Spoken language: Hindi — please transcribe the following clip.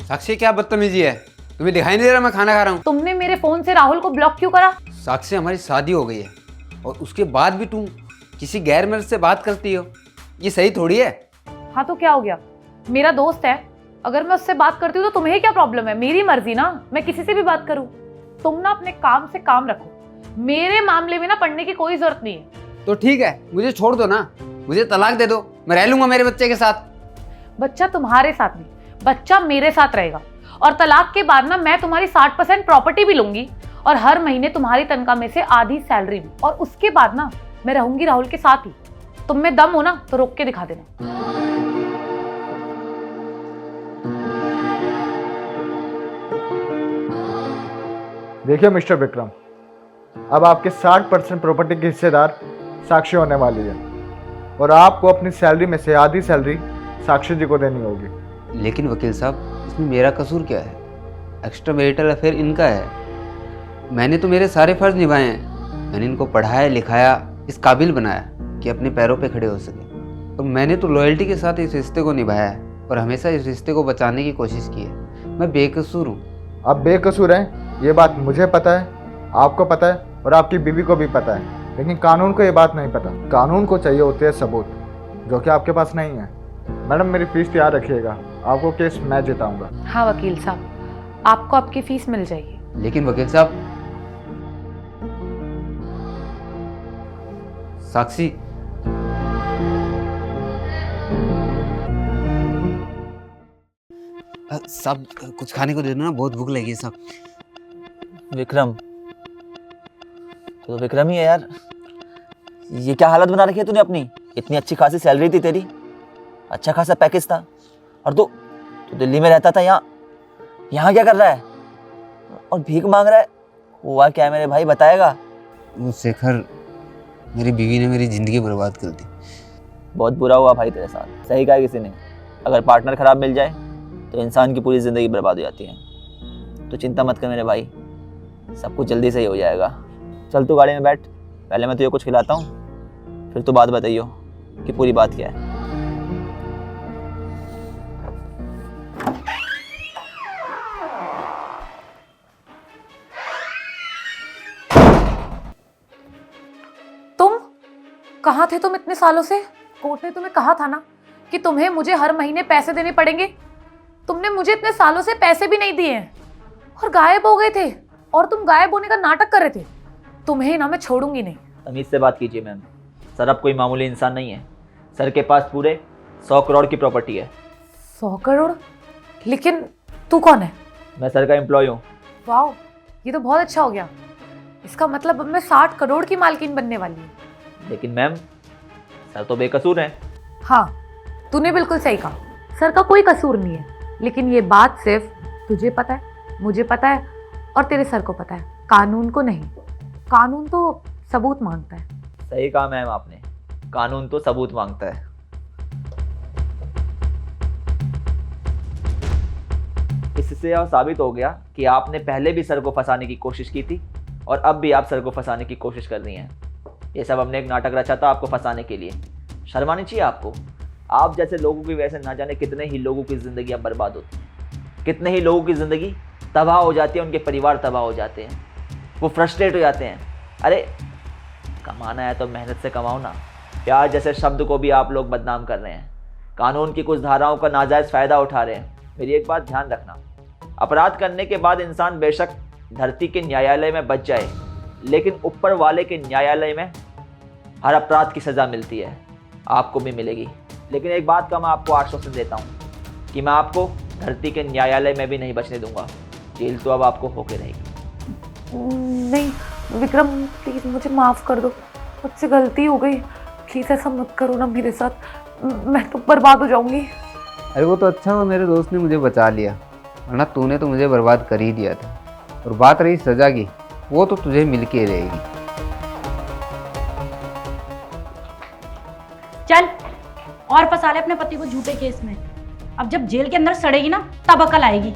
साक्षी क्या बदतमीजी है, तुम्हें दिखाई नहीं दे रहा मैं खाना खा रहा हूँ? तुमने मेरे फोन से राहुल को ब्लॉक क्यों करा? साक्षी हमारी शादी हो गई है और उसके बाद भी तुम किसी गैर मर्द से बात करती हो, ये सही थोड़ी है। हाँ तो क्या हो गया, मेरा दोस्त है, अगर मैं उससे बात करती हूँ तो तुम्हें क्या प्रॉब्लम है? मेरी मर्जी ना, मैं किसी से भी बात करूँ। तुम ना अपने काम से काम रखो, मेरे मामले में ना पढ़ने की कोई जरूरत नहीं है। तो ठीक है, मुझे छोड़ दो ना, मुझे तलाक दे दो, मैं रह लूंगा मेरे बच्चे के साथ। बच्चा तुम्हारे साथ नहीं, बच्चा मेरे साथ रहेगा। और तलाक के बाद ना मैं तुम्हारी 60% प्रॉपर्टी भी लूंगी और हर महीने तुम्हारी तनख्वाह में से आधी सैलरी भी। और उसके बाद ना मैं रहूंगी राहुल के साथ ही। तुम में दम हो ना तो रोक के दिखा देना। देखिए मिस्टर विक्रम, अब आपके 60% प्रॉपर्टी की हिस्सेदार साक्षी होने वाली है और आपको अपनी सैलरी में से आधी सैलरी साक्षी जी को देनी होगी। लेकिन वकील साहब, इसमें मेरा कसूर क्या है? एक्स्ट्रा मैरिटल अफेयर इनका है, मैंने तो मेरे सारे फर्ज निभाए हैं। मैंने इनको पढ़ाया लिखाया, इस काबिल बनाया कि अपने पैरों पे खड़े हो सके। और मैंने तो लॉयल्टी के साथ इस रिश्ते को निभाया है और हमेशा इस रिश्ते को बचाने की कोशिश की है। मैं बेकसूर हूँ। आप बेकसूर हैं, ये बात मुझे पता है, आपको पता है और आपकी बीवी को भी पता है, लेकिन कानून को ये बात नहीं पता। कानून को चाहिए होते हैं सबूत, जो कि आपके पास नहीं है। मैडम मेरी फीस तैयार रखिएगा, आपको केस मैं जिताऊंगा। हाँ वकील साहब, आपको आपकी फीस मिल जाएगी। लेकिन वकील साहब, साक्षी सब कुछ खाने को दे दो ना, बहुत भूख लगी है सब। विक्रम, तो विक्रम ही है यार। ये क्या हालत बना रखी है तूने अपनी? इतनी अच्छी खासी सैलरी थी तेरी, अच्छा खासा पैकेज था, और तू दिल्ली में रहता था। यहाँ क्या कर रहा है और भीख मांग रहा है? हुआ क्या है मेरे भाई, बताएगा? वो शेखर, मेरी बीवी ने मेरी ज़िंदगी बर्बाद कर दी। बहुत बुरा हुआ भाई तेरे साथ। सही कहा किसी ने, अगर पार्टनर खराब मिल जाए तो इंसान की पूरी ज़िंदगी बर्बाद हो जाती है। तो चिंता मत कर मेरे भाई, सब कुछ जल्दी सही हो जाएगा। चल तू गाड़ी में बैठ, पहले मैं तुझे कुछ खिलाता हूँ, फिर तू बात बताइयो कि पूरी बात क्या है। तुम कहाँ थे? तुम इतने सालों से? कोर्ट ने तुम्हें कहा था ना कि तुम्हें मुझे हर महीने पैसे देने पड़ेंगे। तुमने मुझे इतने सालों से पैसे भी नहीं दिए हैं और गायब हो गए थे। और तुम गायब होने का नाटक कर रहे थे। तुम्हें ना मैं छोड़ूंगी नहीं। तमीज़ से बात कीजिए मैम, सर अब कोई मामूली इंसान नहीं है। सर के पास पूरे 100 करोड़ की प्रॉपर्टी है। 100 करोड़? लेकिन तू कौन है? मैं सर का एम्प्लॉय हूँ। वाह, ये तो बहुत अच्छा हो गया। इसका मतलब अब मैं 60 करोड़ की मालकिन बनने वाली हूँ। लेकिन मैम, सर तो बेकसूर हैं। हाँ, तूने बिल्कुल सही कहा, सर का कोई कसूर नहीं है। लेकिन ये बात सिर्फ तुझे पता है, मुझे पता है और तेरे सर को पता है, कानून को नहीं। कानून तो सबूत मांगता है। सही कहा मैम आपने, कानून तो सबूत मांगता है। इससे यह साबित हो गया कि आपने पहले भी सर को फंसाने की कोशिश की थी और अब भी आप सर को फंसाने की कोशिश कर रही हैं। ये सब हमने एक नाटक रचा था आपको फंसाने के लिए। शर्म आनी चाहिए आपको। आप जैसे लोगों की वजह से ना जाने कितने ही लोगों की ज़िंदगी अब बर्बाद होती है, कितने ही लोगों की ज़िंदगी तबाह हो जाती है, उनके परिवार तबाह हो जाते हैं, वो फ्रस्ट्रेट हो जाते हैं। अरे कमाना है तो मेहनत से कमाओ ना। प्यार जैसे शब्द को भी आप लोग बदनाम कर रहे हैं, कानून की कुछ धाराओं का नाजायज़ फ़ायदा उठा रहे हैं। मेरी एक बात ध्यान रखना, अपराध करने के बाद इंसान बेशक धरती के न्यायालय में बच जाए, लेकिन ऊपर वाले के न्यायालय में हर अपराध की सज़ा मिलती है, आपको भी मिलेगी। लेकिन एक बात का मैं आपको आश्वासन देता हूँ कि मैं आपको धरती के न्यायालय में भी नहीं बचने दूंगा। जेल तो अब आपको होके रहेगी। नहीं विक्रम, प्लीज़ मुझे माफ़ कर दो, मुझसे गलती हो गई। प्लीज़ ऐसा मत करो ना मेरे साथ, मैं तो बर्बाद हो जाऊंगी। अरे वो तो अच्छा हुआ मेरे दोस्त ने मुझे बचा लिया, वरना तूने तो मुझे बर्बाद कर ही दिया था। और बात रही सज़ा की, वो तो तुझे मिल के रहेगी। चल और फंसा ले अपने पति को झूठे केस में। अब जब जेल के अंदर सड़ेगी ना, तब अकल आएगी।